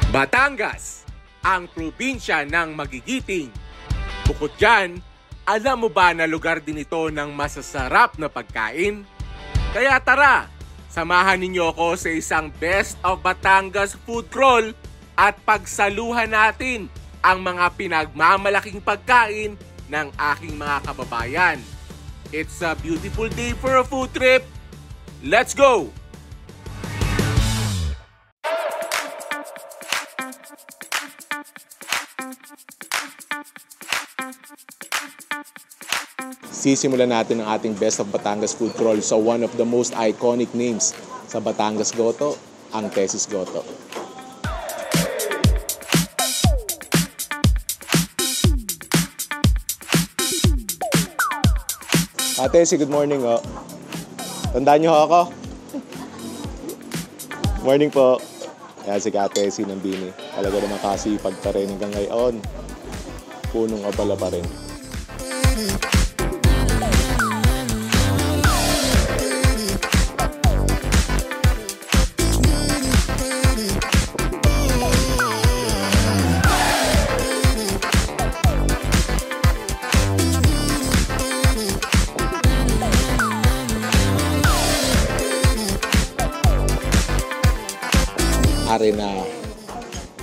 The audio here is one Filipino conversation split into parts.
Batangas, ang probinsya ng magigiting. Bukod dyan, alam mo ba na lugar din ito ng masasarap na pagkain? Kaya tara, samahan ninyo ako sa isang Best of Batangas food crawl at pagsaluhan natin ang mga pinagmamalaking pagkain ng aking mga kababayan. It's a beautiful day for a food trip. Let's go! Sisimulan natin ang ating Best of Batangas food crawl sa one of the most iconic names sa Batangas Goto, ang Tesis Goto. Ate, good morning ho. Tandaan niyo ho ako? Morning po. Yan si Ate si Nambini. Talaga naman kasipag pa rin hanggang ngayon. Punong abala pa rin. Are na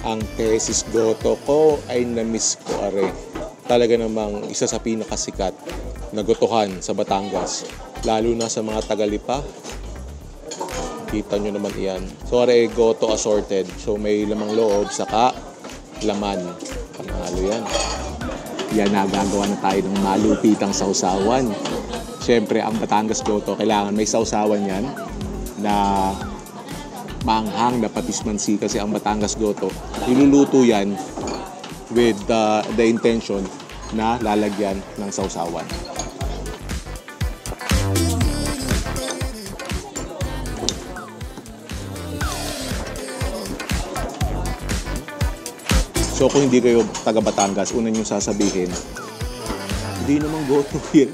ang Tesis Goto ko ay na-miss ko are. Talaga namang isa sa pinakasikat na gotohan sa Batangas. Lalo na sa mga Tagalipa. Kita nyo naman iyan. So are Goto assorted. So may lamang loob saka laman. Panalo yan. Yan, nagagawa na tayo ng malupitang sausawan. Siyempre ang Batangas Goto kailangan may sausawan yan na maanghang na patismansi kasi ang Batangas Goto, iluluto yan with the intention na lalagyan ng sausawan. So kung hindi kayo taga Batangas, una nyo sasabihin, hindi naman Goto yan.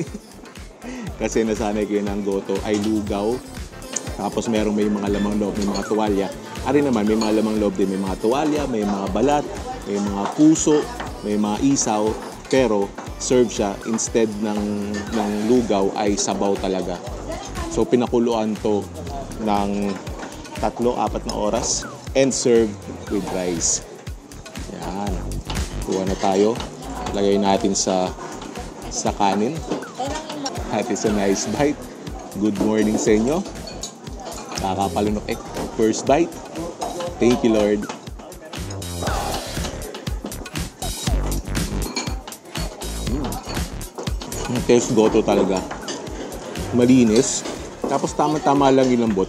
Kasi nasanay kayo ng Goto ay lugaw. Tapos may mga lamang loob, may mga tuwalya. Ari naman, may mga lamang loob din. May mga tuwalya, may mga balat, may mga puso, may mga isaw. Pero serve siya, instead ng lugaw ay sabaw talaga. So pinakuluan to ng 3-4 na oras and served with rice. Yan. Kuha na tayo. Lagay natin sa kanin. That is a nice bite. Good morning sa inyo. Kakapalunok first bite. Thank you, Lord. Ang Tesis Goto talaga. Malinis. Tapos tama-tama lang yung lambot.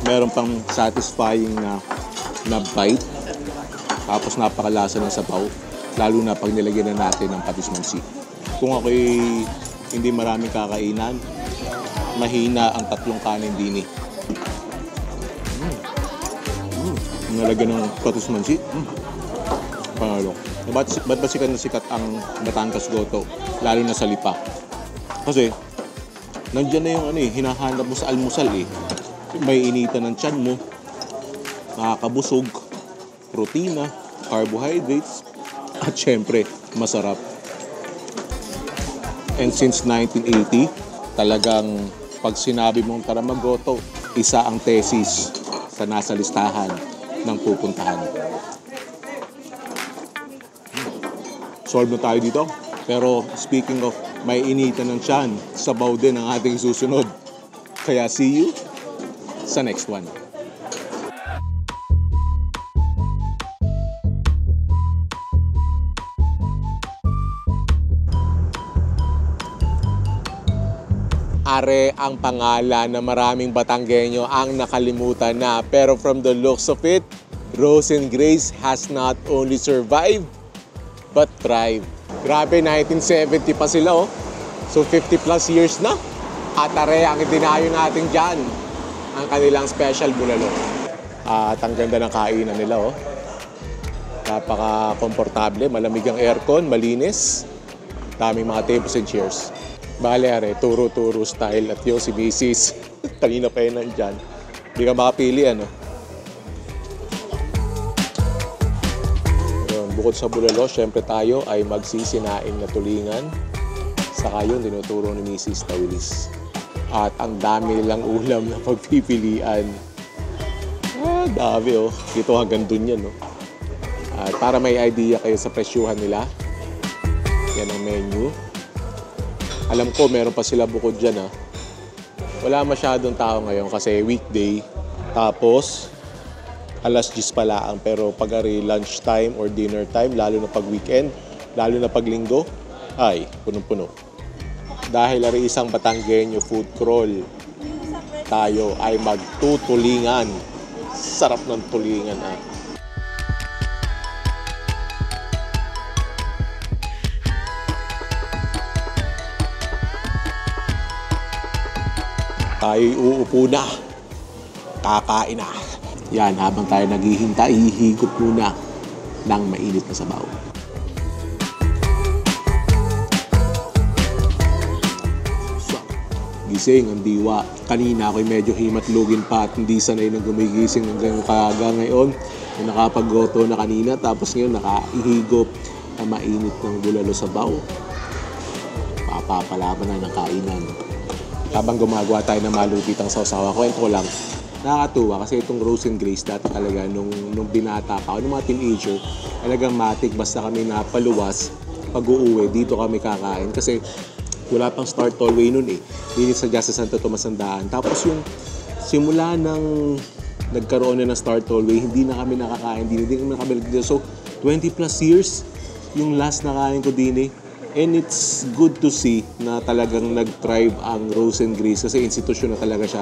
Meron pang satisfying na bite. Tapos napakalasa ng sabaw. Lalo na pag nilagyan na natin ng patismansi. Kung ako'y hindi maraming kakainan, mahina ang 3 kanin dini. Nalagyan ng patismansi. Panalo. Ba't ba sikat na sikat ang Batangas Goto? Lalo na sa Lipa. Kasi, nandiyan na yung hinahanap mo sa almusal eh. May initan ng tiyan mo. Nakakabusog. Protina. Carbohydrates. At syempre, masarap. And since 1980, talagang pag sinabi mong tara mag-Goto, isa ang Tesis sa nasa listahan ng pupuntahan. Solve na tayo dito. Pero speaking of may initan ng tiyan, sabaw din ang ating susunod. Kaya see you sa next one. Are ang pangalan na maraming Batanggenyo ang nakalimutan na. Pero from the looks of it, Rose and Grace has not only survived, but thrived. Grabe, 1970 pa sila oh. So 50 plus years na. At are ang idinayo natin dyan, ang kanilang special bulalo. At ang ganda ng kainan nila oh. Napaka-komportable, malamig ang aircon, malinis. Daming mga tables and chairs. Bale, are, turo-turo style at yung si Mrs. Kanina pa yun nandyan. Hindi ka makapili, ano? bukod sa bulalo, syempre tayo ay magsisinaing na tulingan. Saka yun, dinuturo ni Mrs. Tawilis. At ang dami nilang ulam na pagpipilian. Dami oh. Dito hanggang dun yan oh. At para may idea kayo sa presyuhan nila, yan ang menu. Alam ko meron pa sila bukod dyan ah. Wala masyadong tao ngayon kasi weekday. Tapos, alas 10 pa lang. Pero pag lunch time or dinner time, lalo na pag weekend, lalo na pag linggo, ay punong-puno. Dahil ari isang Batanggenyo food crawl, tayo ay magtutulingan. Sarap ng tulingan ah. Tayo'y uupo na. Kakain na. Yan, habang tayo naghihintay, hihigop muna ng mainit na sabaw. Gising ang diwa. Kanina ako'y medyo himatlugin pa at hindi sanay na gumigising hanggang kaga ngayon. Yung nakapaggoto na kanina tapos ngayon nakaihigop na mainit ng bulalo sabaw. Papapalaban na ng kainan. Habang gumagawa tayo ng malupitang sausawa, kwento ko lang, nakakatuwa kasi itong Rose and Grace dati talaga nung binata pa ako, nung mga teenager, talagang matik basta kami napaluwas, pag-uuwi, dito kami kakain kasi wala pang Star Tollway nun eh. Dito sa Santo Tomas ang daan. Tapos yung simula nang nagkaroon na ng Star Tollway, hindi na kami nakakain, hindi kami nakabalik dito. So, 20 plus years yung last na kain ko din eh. And it's good to see na talagang nag-thrive ang Rose and Grace kasi institusyon na talaga siya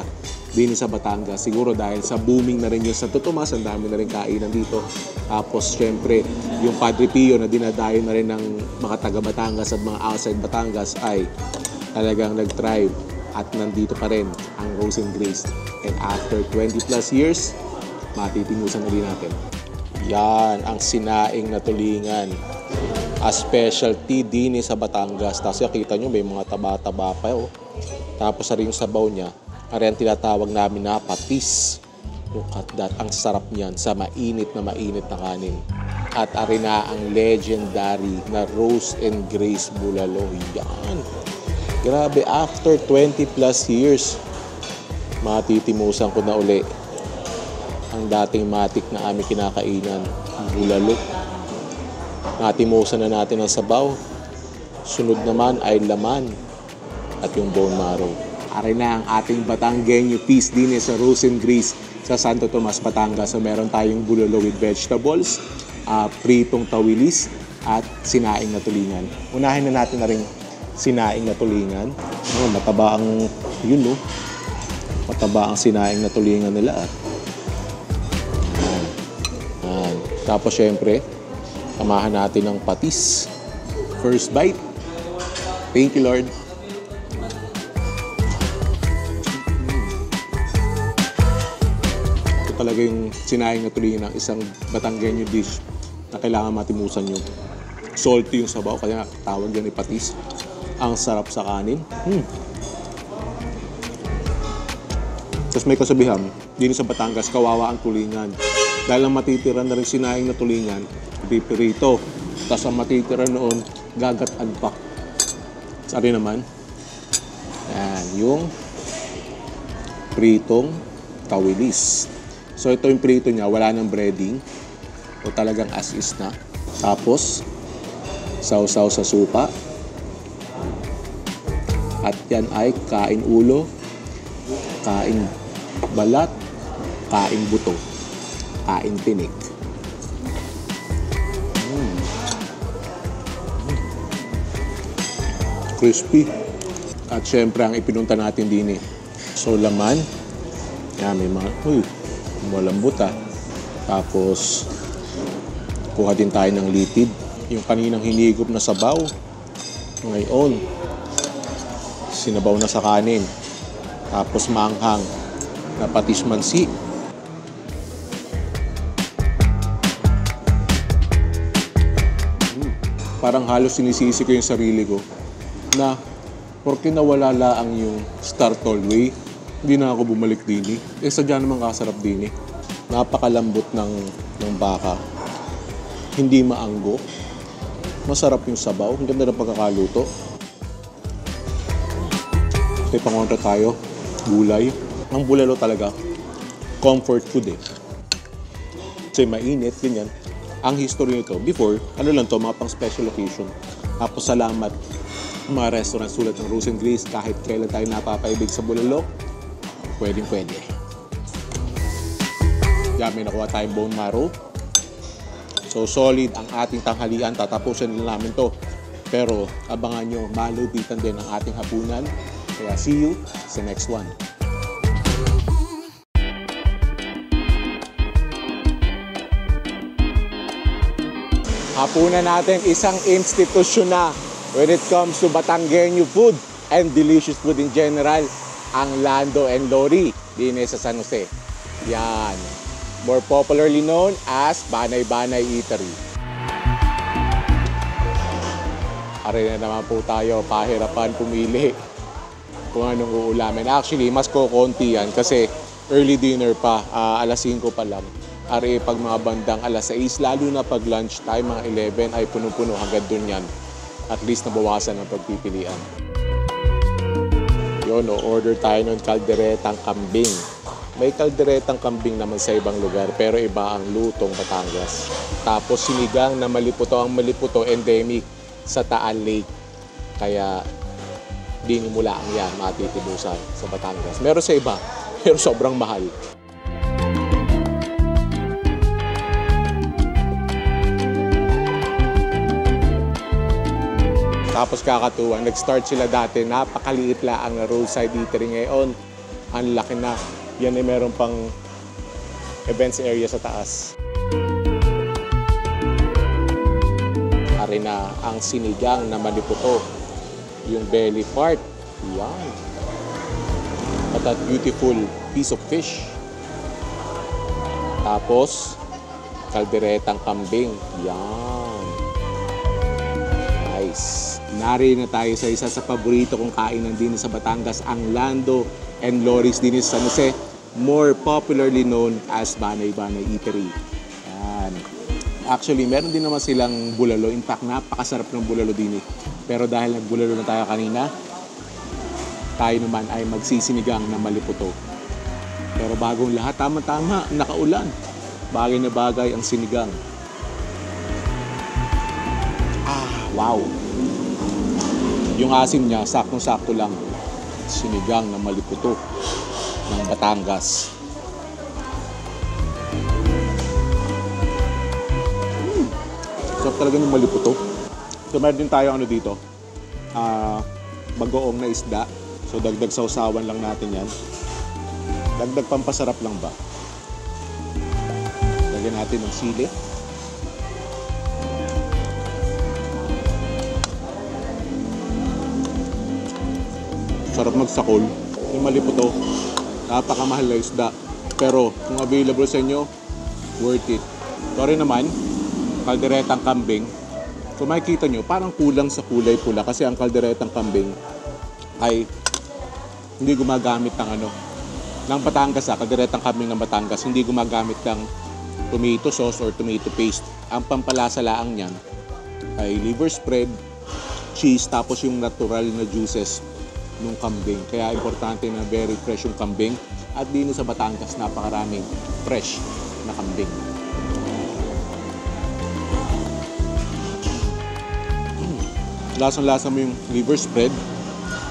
din sa Batangas. Siguro dahil sa booming na rin yung Santo Tomas, ang dami na rin kainan dito. Tapos syempre, yung Padre Pio na dinadayo na rin ng mga taga Batangas at mga outside Batangas ay talagang nag-thrive at nandito pa rin ang Rose and Grace. And after 20 plus years, matitinusan na din natin. Yan ang sinaing na tulingan. A specialty din sa Batangas. Tapos kita nyo may mga taba-taba pa oh. Tapos ari yung sabaw niya, ari ang tinatawag namin na patis. Look at that, ang sarap niyan sa mainit na kanin. At ari na ang legendary na Rose and Grace bulalo. Yan. Grabe, after 20 plus years, matitimusan ko na uli ang dating matik na aming kinakainan, bulalo. Natimusan na natin ang sabaw. Sunod naman ay laman at yung bone marrow. Ari na ang ating Batanggenyo feast din sa Rose and Grace sa Santo Tomas, Batangas. So meron tayong bulalo with vegetables, pritong tawilis at sinaing na tulingan. Unahin na natin na rin sinaing na tulingan. Mataba ang yun no. Mataba ang sinaing na tulingan nila. Tapos syempre, samahan natin ng patis. First bite. Thank you, Lord. Ito talaga yung sinaing na tulingan ng isang Batanggenyo dish na kailangan matimusan nyo. Salty yung sabaw, kaya tawag yan ni patis. Ang sarap sa kanin. Tapos may kasabihan, din sa Batangas, kawawa ang tulingan. Dahil ang matitira na rin sinaing na tulingan, pipirito. Tapos ang matitira noon, gagat-an pa. Sari naman. Yan, yung pritong tawilis. So ito yung prito niya, wala nang breading. O talagang as is na. Tapos, sausaw sa suka. At yan ay kain ulo, kain balat, kain buto, kain tinik. Crispy. At syempre ang ipinunta natin din eh. So laman. Yan, may mga, malambot ah. Tapos, kuha din tayo ng litid. Yung kaninang hinigop na sabaw. Ngayon, sinabaw na sa kanin. Tapos maanghang na patis mansi. Parang halos sinisisi ko yung sarili ko na porque nawala laang yung Star Tollway, hindi na ako bumalik din eh. Sadya naman kasarap din eh. Napakalambot ng baka. Hindi maanggo. Masarap yung sabaw. Ang ganda ng pagkakaluto. May pangontra tayo. Gulay. Ang bulalo talaga, comfort food eh. Kasi mainit, ganyan. Ang history nito, before, ano lang to, mga pang special occasion. Tapos salamat, mga restaurant sulat ng Rose and Grace, kahit kailan tayo napapaibig sa bulalo, pwedeng-pwede. Diyan, may nakuha tayong bone marrow. So, solid ang ating tanghalian. Tatapusin na namin to. Pero, abangan nyo, malubitan din ang ating hapunan. Kaya, see you sa next one. Hapunan natin isang institusyon na when it comes to Batanggenyo food and delicious food in general, ang Lando and Lori din sa San Jose. Yan. More popularly known as Banay Banay Eatery. Aray na naman po tayo, pahirapan pumili kung anong uulamin. Actually, mas kukunti yan kasi early dinner pa, alas 5 pa lang. Ari pag mga bandang alas 6, lalo na pag lunch time, mga 11 ay puno-puno hanggang dun yan. At least nabawasan ang pagpipilian. Yun, order tayo ng kalderetang kambing. May kalderetang kambing naman sa ibang lugar, pero iba ang lutong Batangas. Tapos sinigang na maliputo. Ang maliputo endemic sa Taal Lake. Kaya di mula ang yan matitibusan sa Batangas. Meron sa iba, pero sobrang mahal. Tapos kakatuwa, nag-start sila dati, napakaliit lang na roadside eatery. Ngayon, ang laki na. Yan ay meron pang events area sa taas. Ari na ang sinigang na maliputo. Yung belly part. Yan. At that beautiful piece of fish. Tapos, kalderetang kambing. Yan. Nice. Nari na tayo sa isa sa paborito kong kainan din sa Batangas, ang Lando and Lori's din sa San Jose, more popularly known as Banay Banay Eatery. Yan. Actually, meron din naman silang bulalo. In fact, napakasarap ng bulalo din eh. Pero dahil nagbulalo na tayo kanina, tayo naman ay magsisinigang na maliputo. Pero bagong lahat, tama-tama, nakaulan. Bagay na bagay ang sinigang. Wow! Yung asim niya, saktong-sakto lang. Sinigang na maliputo ng Batangas. Sarap talaga ng maliputo. So meron din tayo dito. Bagoong na isda. So dagdag sausawan lang natin yan. Dagdag pampasarap lang ba? Lagyan natin ng sili. Sarap magsakol. Yung maliputo, napakamahal na isda. Pero kung available sa inyo, worth it. Sorry naman, kalderetang kambing. Kung makikita nyo, parang kulang sa kulay pula kasi ang kalderetang kambing ay hindi gumagamit ng Batangas. Kalderetang kambing ng Batangas, hindi gumagamit ng tomato sauce or tomato paste. Ang pampalasa laang niyan ay liver spread, cheese, tapos yung natural na juices ng kambing. Kaya importante na very fresh yung kambing. At din sa Batangas, napakaraming fresh na kambing. Lasang-lasa mo yung liver spread.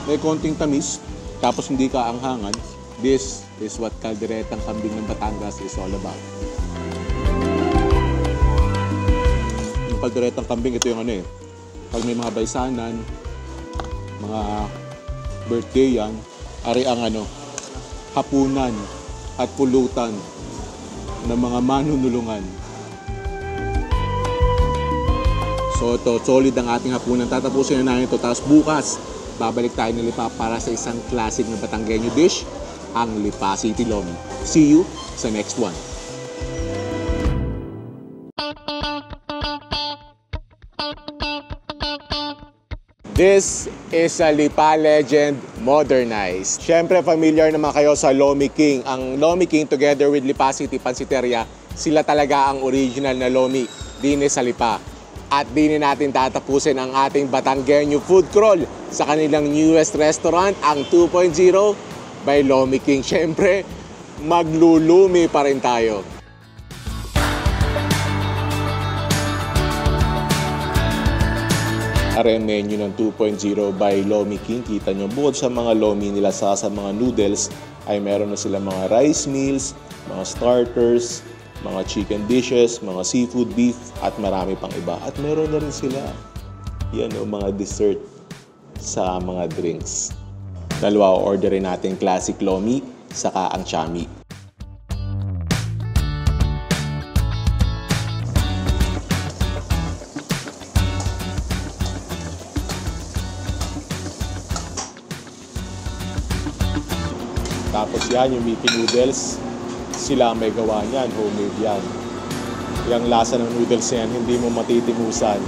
May konting tamis. Tapos hindi ka anghangan. This is what kalderetang kambing ng Batangas is all about. Yung kalderetang kambing, ito yung pag may mga baysanan, mga birthday yan, ari ang hapunan at pulutan ng mga manunulungan. So ito, solid ang ating hapunan. Tatapusin na natin ito. Tapos bukas, babalik tayo ng Lipa para sa isang classic na Batanggenyo dish, ang Lipa City Lomi. See you sa next one. This is a Lipa legend modernized. Siyempre, familiar naman kayo sa Lomi King. Ang Lomi King together with Lipa City Pansiteria, sila talaga ang original na Lomi. dine sa Lipa. At dine natin tatapusin ang ating Batanggenyo food crawl sa kanilang newest restaurant, ang 2.0 by Lomi King. Siyempre, maglulumi pa rin tayo. Are ang menu ng 2.0 by Lomi King. Kita nyo, bukod sa mga lomi nila sa mga noodles, ay meron na sila mga rice meals, mga starters, mga chicken dishes, mga seafood beef, at marami pang iba. At meron na rin sila, yan o, mga dessert sa mga drinks. Dalawa, orderin natin classic lomi, saka ang chami. Tapos yan, yung beefy noodles, sila may gawa niyan, homemade yan. Yung lasa ng noodles yan, hindi mo matitimusan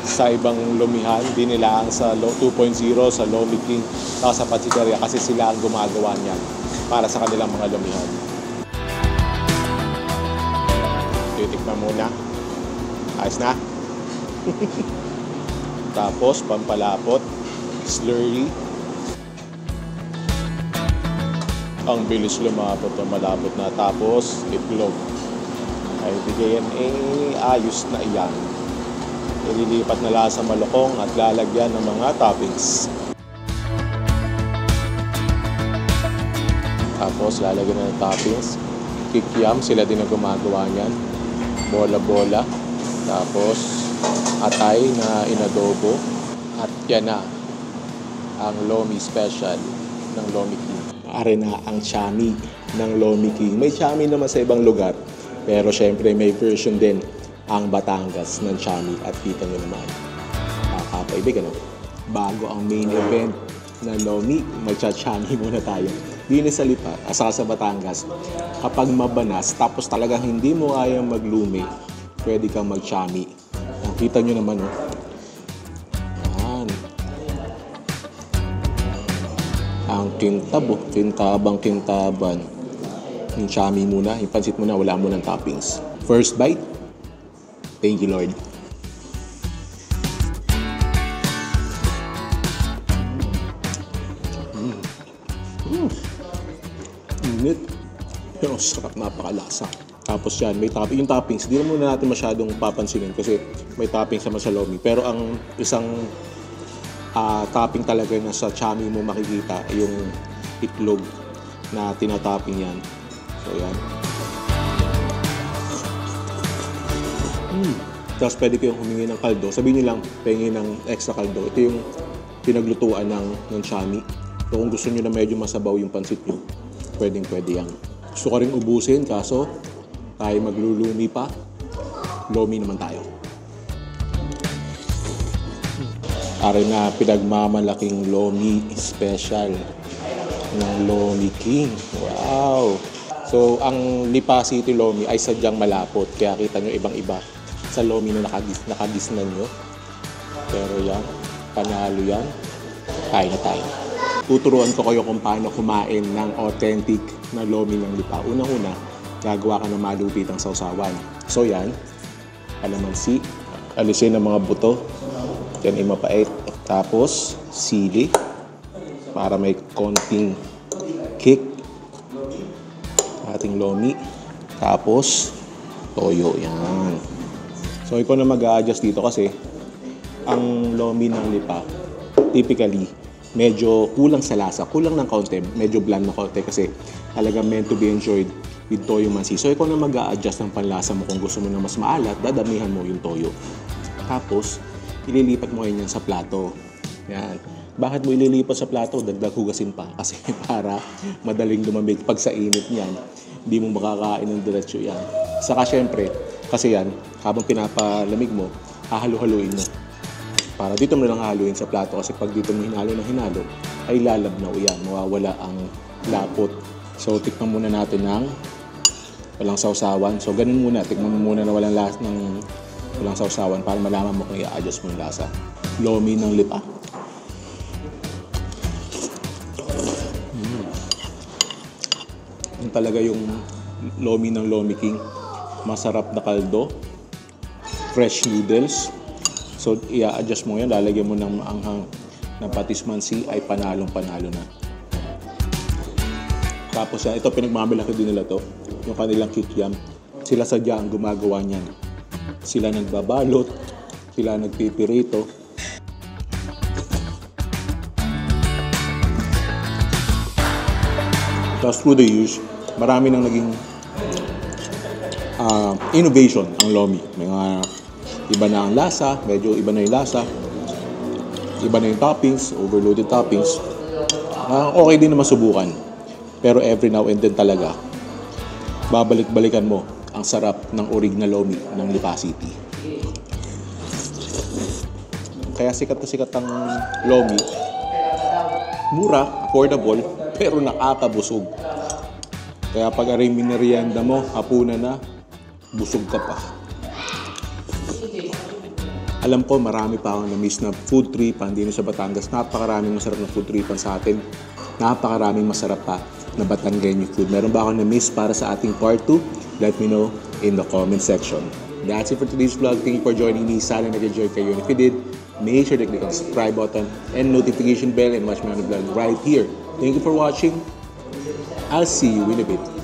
sa ibang lumihan. Hindi nila ang sa 2.0, sa Lomi King, sa Pansiteria, kasi sila ang gumagawa niyan para sa kanilang mga lumihan. Titikman muna. Ayos na. Tapos, pampalapot, slurry. Ang bilis lumapot o malapot na. Tapos, itlog. Ay, bigyan ayos na iyan. Ililipat na lang sa malukong at lalagyan ng mga toppings. Tapos, lalagyan na ng toppings. Kikiam, sila din na gumagawa niyan. Bola-bola. Tapos, atay na inadobo. At yan na ang Lomi Special ng Lomi King. Are na ang chami ng Lomi King. May chami naman sa ibang lugar, pero syempre may version din ang Batangas ng chami. At kita nyo naman, kakaibig ano? Bago ang main event ng Lomi, magcha-chami muna tayo. Dine sa Lipa, asa sa Batangas, kapag mabanas, tapos talagang hindi mo kayang maglumi, pwede kang mag-chami. Kita nyo naman, oh. Ang kintab, kintaban. Yung chami muna, yung pansit muna, wala mo ng toppings. First bite, thank you Lord. Init. Pero sarap, napakalasa. Tapos yan, may topping. Yung toppings, hindi na muna natin masyadong papansinin kasi may toppings naman sa Lomi. Pero ang isang topping talaga na sa chami mo makikita yung itlog na tinatopping yan. So yan. Tapos pwede kayong humingi ng kaldo. Sabihin nyo lang, pahingi ng extra kaldo. Ito yung pinaglutuan ng chami. So kung gusto nyo na medyo masabaw yung pansit nyo, pwede yan. Gusto ko rin ubusin, kaso tayo maglulumi pa. Lomi naman tayo. Are na pinagmamalaking Lomi Special ng Lomi King. Wow! So, ang Lipa City Lomi ay sadyang malapot. Kaya kita nyo ibang-iba sa Lomi na nakagisnan nyo. Pero yan, panalo yan. Kain na tayo. Tuturuan ko kayo kung paano kumain ng authentic na Lomi ng Lipa. Unang-una, gagawa ka ng malupitang sausawan. So yan, kalamansi, alisin ang mga buto. Yan ay mapait. Tapos, sili para may konting kick. Ating Lomi. Tapos, toyo. Yan. So, ikaw na mag-a-adjust dito kasi ang Lomi ng Lipa, typically, medyo kulang sa lasa. Kulang ng kaunti. Medyo bland na kaunti kasi talagang meant to be enjoyed with toyo mansi. So, ikaw na mag-a-adjust ng panlasa mo. Kung gusto mo na mas maalat, dadamihan mo yung toyo. Tapos, ililipat mo ngayon yan sa plato. Yan. Bakit mo ililipat sa plato? Dagdag hugasin pa. Kasi para madaling lumamig. Pag sa init niyan, hindi mo makakain ng diretsyo yan. Saka syempre, kasi yan, habang pinapalamig mo, hahalu-haluin mo. Para dito mo lang haluin sa plato. Kasi pag dito mo hinalo ng hinalo, ay lalabnaw yan. Mawawala ang lapot. So, tikman muna natin ng walang sausawan. So, ganun muna. Tikman mo muna na walang sausawan para malaman mo kung i-adjust mo yung lasa. Lomi ng Lipa. Yung talaga yung Lomi ng Lomi King. Masarap na kaldo. fresh noodles. So, i-adjust mo yan. Lalagyan mo ng maanghang ng patis mansi ay panalong-panalo na. Tapos yan, ito pinagmamalaki din nila to. Yung kanilang kikiam. Sila sadya ang gumagawa niyan. Sila nagbabalot. Sila nagpipirito. Tapos through the years, marami nang naging innovation ang Lomi. Mga iba na ang lasa, medyo iba na yung lasa. Iba na yung toppings, overloaded toppings. Okay din na masubukan. Pero every now and then talaga, babalik-balikan mo ang sarap ng original Lomi ng Lipa City. Kaya sikat na sikat ang Lomi. Mura, affordable, pero nakakabusog. Kaya pag aring minerienda mo, hapunan na, busog ka pa. Alam ko, marami pa akong na-miss na food tripan din sa Batangas. Napakaraming masarap na food tripan sa atin. Napakaraming masarap pa na Batanggenyo food. Meron ba akong na-miss para sa ating part 2? Let me know in the comment section. That's it for today's vlog. Thank you for joining me. Sana nag-enjoy kayo. And if you did, make sure to click on the subscribe button and notification bell and watch my other vlog right here. Thank you for watching. I'll see you in a bit.